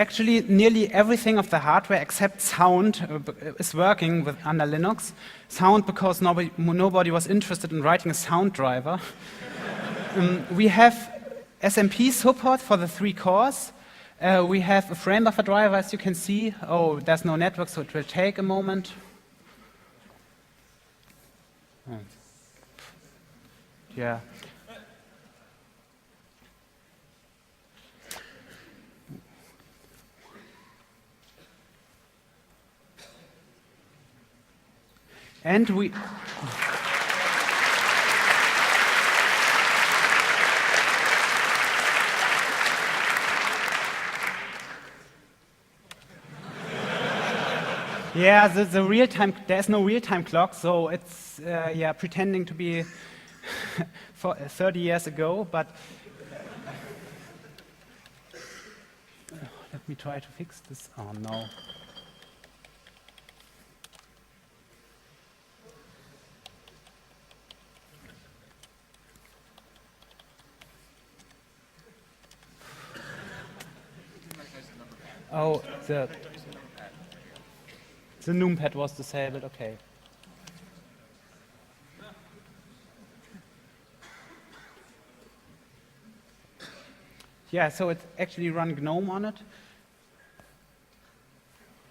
actually nearly everything of the hardware except sound is working under Linux. Sound because nobody was interested in writing a sound driver. We have SMP support for the 3 cores. We have a frame buffer driver, as you can see. Oh, there's no network, so it will take a moment. Oh. Yeah. And we... Yeah, the real-time, there's no real-time clock, so it's pretending to be for 30 years ago, but let me try to fix this. Oh no. Oh, the numpad was disabled, okay. Yeah, so it actually run GNOME on it.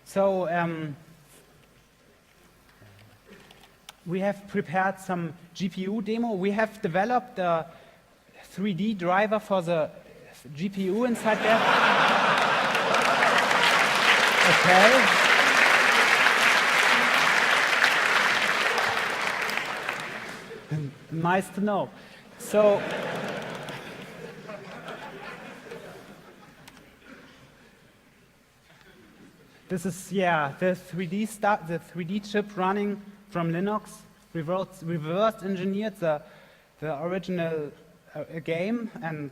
So we have prepared some GPU demo. We have developed a 3D driver for the GPU inside there. Okay. Nice to know. So this is the 3D chip running from Linux. Reverse engineered the original game, and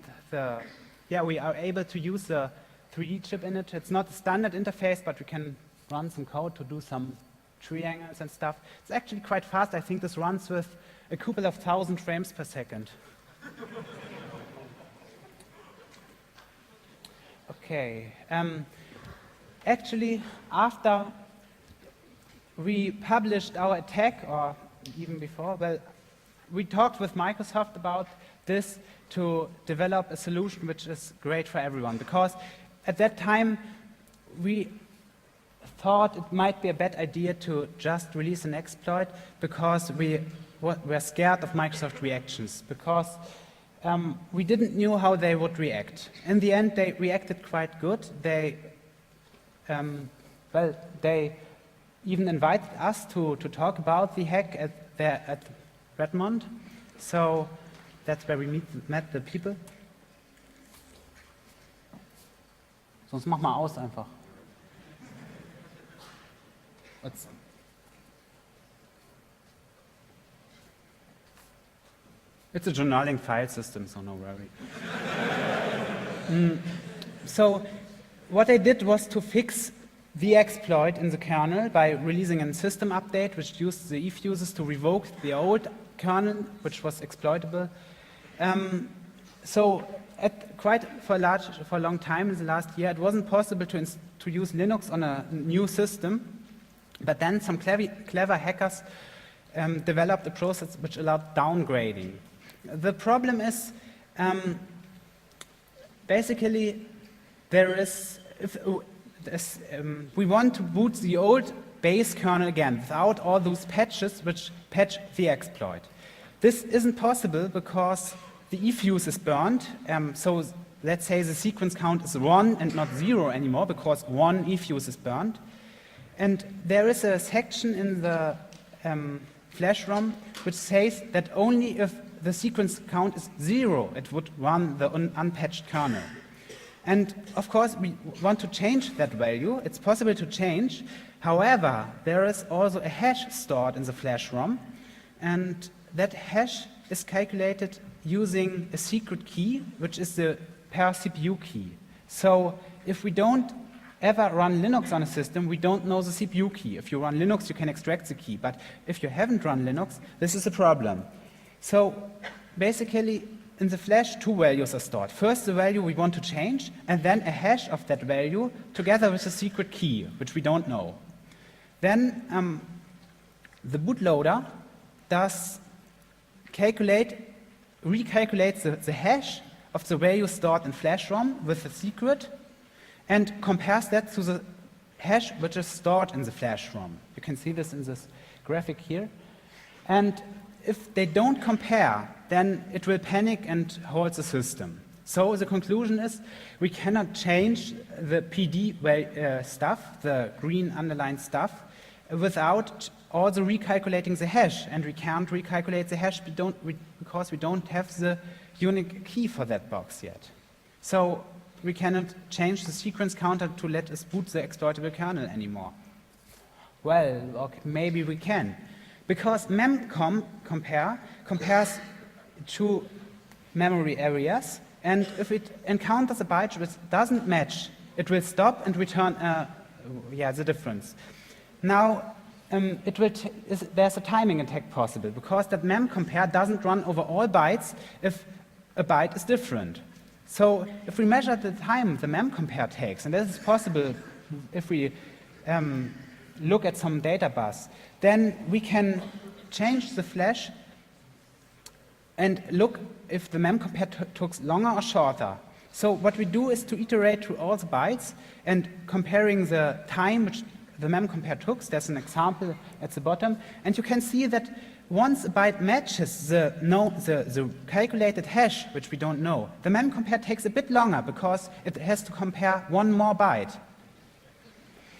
we are able to use the 3D chip in it. It's not a standard interface, but we can run some code to do some triangles and stuff. It's actually quite fast. I think this runs with a couple of 1,000 frames per second. Okay. Actually, after we published our attack, or even before, well, we talked with Microsoft about this to develop a solution which is great for everyone, because at that time we thought it might be a bad idea to just release an exploit, because we were scared of Microsoft reactions, because we didn't know how they would react. In the end, they reacted quite good. They even invited us to talk about the hack at Redmond. So that's where we met the people. Sonst mach mal aus einfach. It's a journaling file system, so no worry. So what I did was to fix the exploit in the kernel by releasing a system update which used the efuses to revoke the old kernel, which was exploitable. So for a long time in the last year, it wasn't possible to use Linux on a new system, but then some clever hackers developed a process which allowed downgrading. The problem is, basically, we want to boot the old base kernel again without all those patches which patch the exploit. This isn't possible because the efuse is burned. So let's say the sequence count is 1 and not 0 anymore, because 1 efuse is burned. And there is a section in the flash ROM which says that only if the sequence count is 0, it would run the unpatched kernel. And of course, we want to change that value. It's possible to change. However, there is also a hash stored in the flash ROM, and that hash is calculated using a secret key, which is the per CPU key. So if we don't ever run Linux on a system, we don't know the CPU key. If you run Linux, you can extract the key. But if you haven't run Linux, this is a problem. So basically, in the flash, two values are stored. First, the value we want to change, and then a hash of that value together with a secret key, which we don't know. Then the bootloader does recalculates the hash of the value stored in flash ROM with the secret and compares that to the hash which is stored in the flash ROM. You can see this in this graphic here. And if they don't compare, then it will panic and halt the system. So the conclusion is we cannot change the PD stuff, the green underlined stuff, without also recalculating the hash. And we can't recalculate the hash because we don't have the unique key for that box yet. So we cannot change the sequence counter to let us boot the exploitable kernel anymore. Well, okay, maybe we can. Because memcompare compares two memory areas, and if it encounters a byte which doesn't match, it will stop and return the difference. Now, there's a timing attack possible, because that memcompare doesn't run over all bytes if a byte is different. So if we measure the time the memcompare takes, and this is possible if we look at some data bus, then we can change the flash and look if the memcompare took longer or shorter. So what we do is to iterate through all the bytes and comparing the time which the memcompare took. There's an example at the bottom, and you can see that once a byte matches the calculated hash, which we don't know, the memcompare takes a bit longer because it has to compare one more byte.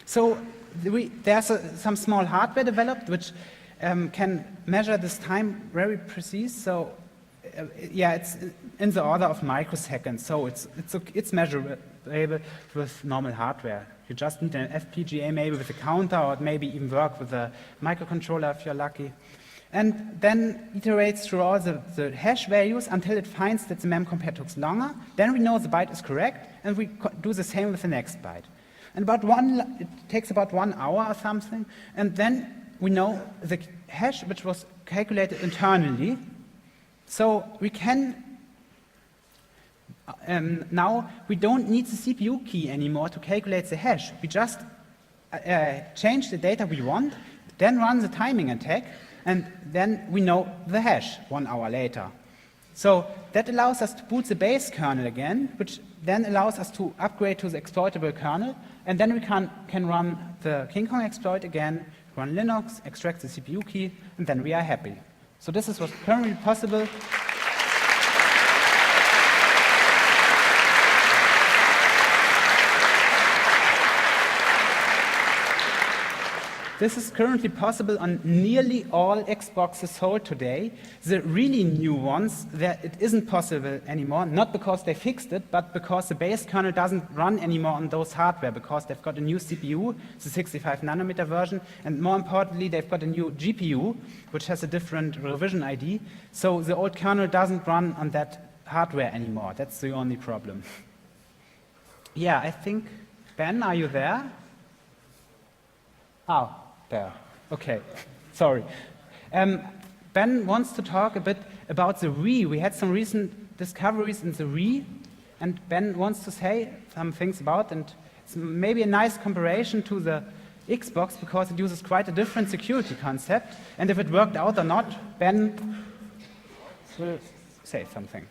So there's some small hardware developed which can measure this time very precise. So it's in the order of microseconds. So it's measurable with normal hardware. You just need an FPGA maybe with a counter, or maybe even work with a microcontroller if you're lucky. And then iterates through all the hash values until it finds that the memcompare took longer. Then we know the byte is correct, and we do the same with the next byte. And it takes about 1 hour or something, and then we know the hash which was calculated internally. So we can, now we don't need the CPU key anymore to calculate the hash. We just change the data we want, then run the timing attack, and then we know the hash 1 hour later. So that allows us to boot the base kernel again, which then allows us to upgrade to the exploitable kernel, and then we can run the King Kong exploit again, run Linux, extract the CPU key, and then we are happy. So this is what's currently possible. This is currently possible on nearly all Xboxes sold today. The really new ones, it isn't possible anymore, not because they fixed it, but because the base kernel doesn't run anymore on those hardware, because they've got a new CPU, the 65 nanometer version, and more importantly, they've got a new GPU, which has a different revision ID. So the old kernel doesn't run on that hardware anymore. That's the only problem. Yeah, I think, Ben, are you there? Oh. There. Okay, sorry. Ben wants to talk a bit about the Wii. We had some recent discoveries in the Wii, and Ben wants to say some things about, and it's maybe a nice comparison to the Xbox because it uses quite a different security concept, and if it worked out or not, Ben will say something.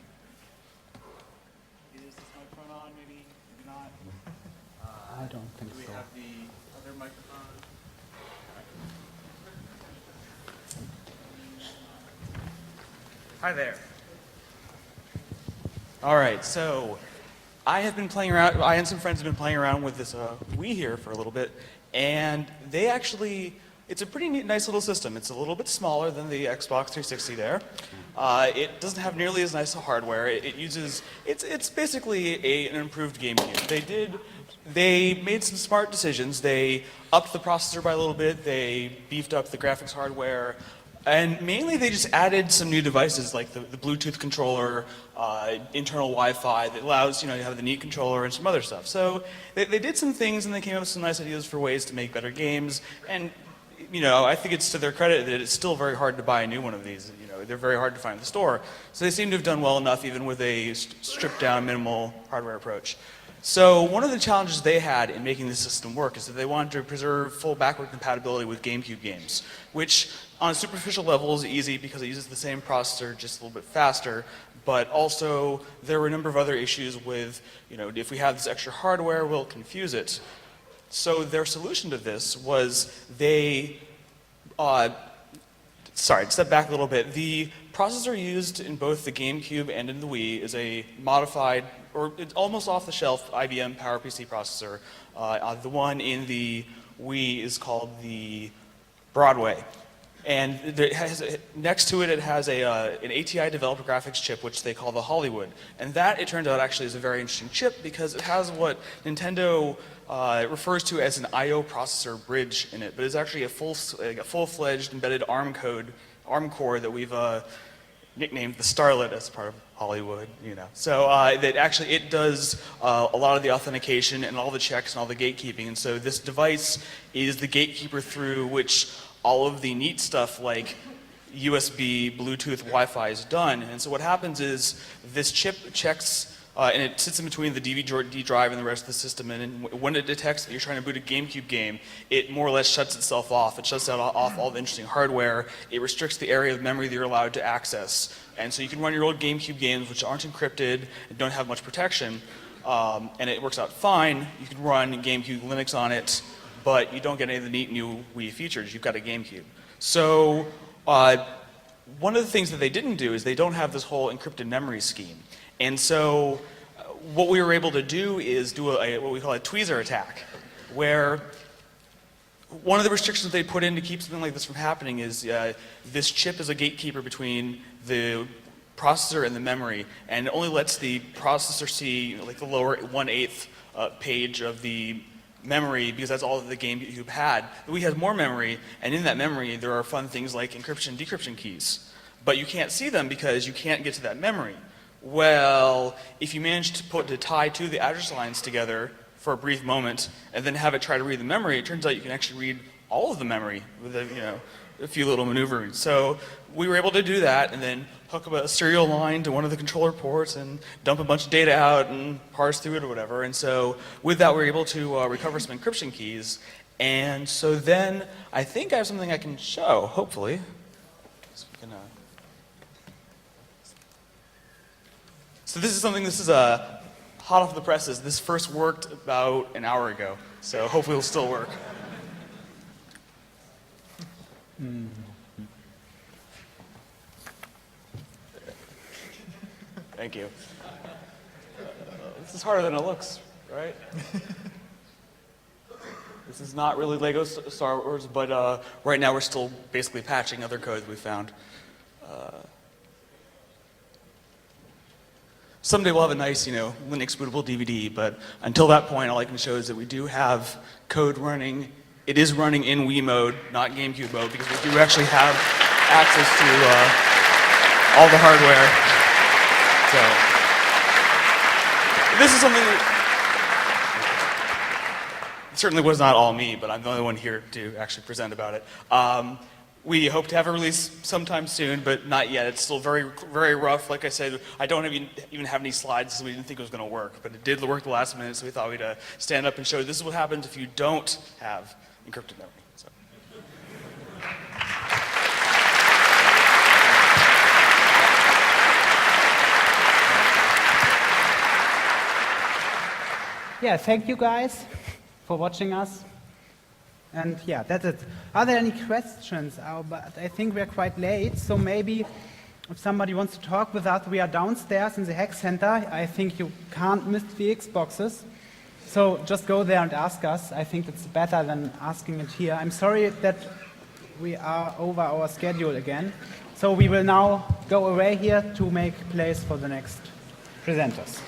Is this microphone on? Maybe not. I don't think so. Do we have the other microphone? Hi there. All right, so I have been playing around, I and some friends have been playing around with this Wii here for a little bit, and they actually, it's a pretty neat, nice little system. It's a little bit smaller than the Xbox 360 there. It doesn't have nearly as nice a hardware. It uses, it's basically an improved GameCube. They made some smart decisions. They upped the processor by a little bit. They beefed up the graphics hardware. And mainly they just added some new devices like the Bluetooth controller, internal Wi-Fi that allows, you have the neat controller and some other stuff. So they did some things and they came up with some nice ideas for ways to make better games. And I think it's to their credit that it's still very hard to buy a new one of these. They're very hard to find in the store. So they seem to have done well enough even with a stripped down minimal hardware approach. So one of the challenges they had in making this system work is that they wanted to preserve full backward compatibility with GameCube games, which on a superficial level is easy because it uses the same processor just a little bit faster, but also there were a number of other issues with, if we have this extra hardware, we'll confuse it. So their solution to this was sorry, to step back a little bit. The processor used in both the GameCube and in the Wii is a modified, or it's almost off-the-shelf IBM PowerPC processor. The one in the Wii is called the Broadway. And next to it has an ATI developer graphics chip, which they call the Hollywood. And that, it turned out, actually is a very interesting chip because it has what Nintendo refers to as an I/O processor bridge in it, but it's actually a full-fledged embedded ARM core that we've nicknamed the Starlet as part of Hollywood. So that actually it does a lot of the authentication and all the checks and all the gatekeeping. And so this device is the gatekeeper through which all of the neat stuff like USB, Bluetooth, Wi-Fi is done. And so what happens is this chip checks. And it sits in between the DVD drive and the rest of the system, and when it detects that you're trying to boot a GameCube game, it more or less shuts itself off. It shuts off all the interesting hardware. It restricts the area of memory that you're allowed to access. And so you can run your old GameCube games, which aren't encrypted and don't have much protection, and it works out fine. You can run GameCube Linux on it, but you don't get any of the neat new Wii features. You've got a GameCube. So one of the things that they didn't do is they don't have this whole encrypted memory scheme. And so what we were able to do is do what we call a tweezer attack, where one of the restrictions they put in to keep something like this from happening is this chip is a gatekeeper between the processor and the memory, and it only lets the processor see like the lower 1/8 page of the memory because that's all that the GameCube had. We had more memory, and in that memory there are fun things like encryption and decryption keys. But you can't see them because you can't get to that memory. Well, if you manage to tie two of the address lines together for a brief moment and then have it try to read the memory, it turns out you can actually read all of the memory with a few little maneuvering. So we were able to do that and then hook up a serial line to one of the controller ports and dump a bunch of data out and parse through it or whatever. And so with that, we were able to recover some encryption keys. And so then I think I have something I can show, hopefully. So we can, So this is hot off the presses. This first worked about an hour ago, so hopefully it'll still work. Thank you. This is harder than it looks, right? This is not really Lego Star Wars, but right now we're still basically patching other code we found. Someday we'll have a nice, Linux bootable DVD, but until that point, all I can show is that we do have code running. It is running in Wii mode, not GameCube mode, because we do actually have access to all the hardware. So this is something that certainly was not all me, but I'm the only one here to actually present about it. We hope to have a release sometime soon, but not yet. It's still very, very rough. Like I said, I don't even have any slides, so we didn't think it was going to work. But it did work the last minute, so we thought we'd stand up and show this is what happens if you don't have encrypted memory. So. Yeah, thank you guys for watching us. And yeah, that's it. Are there any questions? But I think we're quite late, so maybe if somebody wants to talk with us, we are downstairs in the Hack Center. I think you can't miss the Xboxes. So just go there and ask us. I think it's better than asking it here. I'm sorry that we are over our schedule again. So we will now go away here to make place for the next presenters.